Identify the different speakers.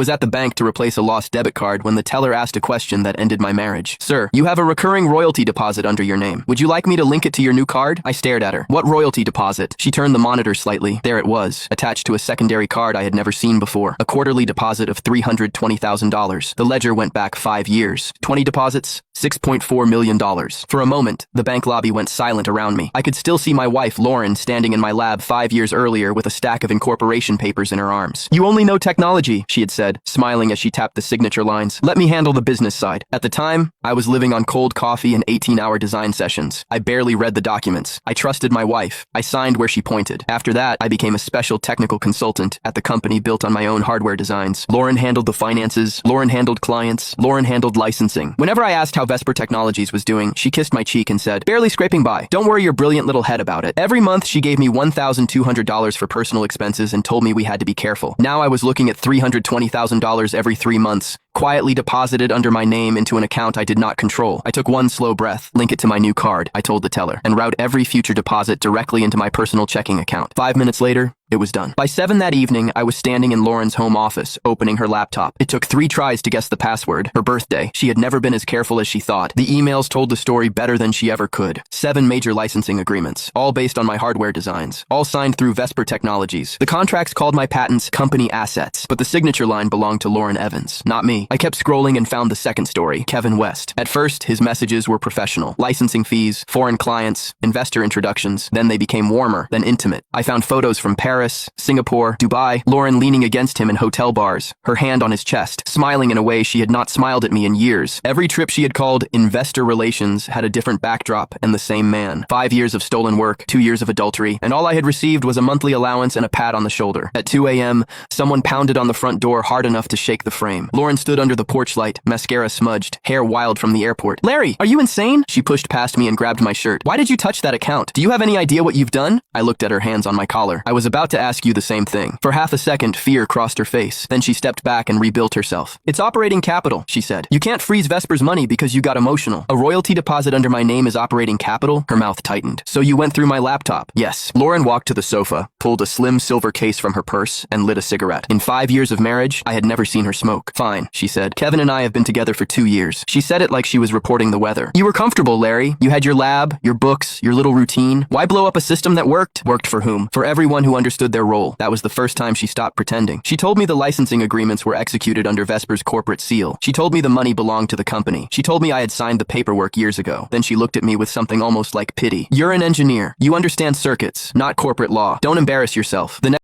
Speaker 1: Was at the bank to replace a lost debit card when the teller asked a question that ended my marriage. Sir, you have a recurring royalty deposit under your name. Would you like me to link it to your new card? I stared at her. What royalty deposit? She turned the monitor slightly. There it was, attached to a secondary card I had never seen before. A quarterly deposit of $320,000. The ledger went back 5 years. 20 deposits, $6.4 million. For a moment, the bank lobby went silent around me. I could still see my wife, Lauren, standing in my lab 5 years earlier with a stack of incorporation papers in her arms. You only know technology, she had said, smiling as she tapped the signature lines. Let me handle the business side. At the time, I was living on cold coffee and 18-hour design sessions. I barely read the documents. I trusted my wife. I signed where she pointed. After that, I became a special technical consultant at the company built on my own hardware designs. Lauren handled the finances. Lauren handled clients. Lauren handled licensing. Whenever I asked how Vesper Technologies was doing, she kissed my cheek and said, barely scraping by. Don't worry your brilliant little head about it. Every month, she gave me $1,200 for personal expenses and told me we had to be careful. Now I was looking at $320,000 every 3 months, quietly deposited under my name into an account I did not control. I took one slow breath, link it to my new card, I told the teller, and route every future deposit directly into my personal checking account. 5 minutes later, it was done. By 7 that evening, I was standing in Lauren's home office, opening her laptop. It took 3 tries to guess the password. Her birthday. She had never been as careful as she thought. The emails told the story better than she ever could. 7 major licensing agreements, all based on my hardware designs, all signed through Vesper Technologies. The contracts called my patents company assets, but the signature line belonged to Lauren Evans, not me. I kept scrolling and found the second story, Kevin West. At first, his messages were professional. Licensing fees, foreign clients, investor introductions. Then they became warmer, then intimate. I found photos from Paris, Singapore, Dubai, Lauren leaning against him in hotel bars, her hand on his chest, smiling in a way she had not smiled at me in years. Every trip she had called investor relations had a different backdrop and the same man. 5 years of stolen work, 2 years of adultery, and all I had received was a monthly allowance and a pat on the shoulder. At 2 a.m., someone pounded on the front door hard enough to shake the frame. Lauren stood under the porch light, mascara smudged, hair wild from the airport. Larry, are you insane? She pushed past me and grabbed my shirt. Why did you touch that account? Do you have any idea what you've done? I looked at her hands on my collar. I was about to ask you the same thing. For half a second, fear crossed her face. Then she stepped back and rebuilt herself. It's operating capital, she said. You can't freeze Vesper's money because you got emotional. A royalty deposit under my name is operating capital? Her mouth tightened. So you went through my laptop? Yes. Lauren walked to the sofa, pulled a slim silver case from her purse, and lit a cigarette. In 5 years of marriage, I had never seen her smoke. Fine, she said. Kevin and I have been together for 2 years. She said it like she was reporting the weather. You were comfortable, Larry. You had your lab, your books, your little routine. Why blow up a system that worked? Worked for whom? For everyone who understood their role. That was the first time she stopped pretending. She told me the licensing agreements were executed under Vesper's corporate seal. She told me the money belonged to the company. She told me I had signed the paperwork years ago. Then she looked at me with something almost like pity. You're an engineer. You understand circuits, not corporate law. Don't embarrass yourself. The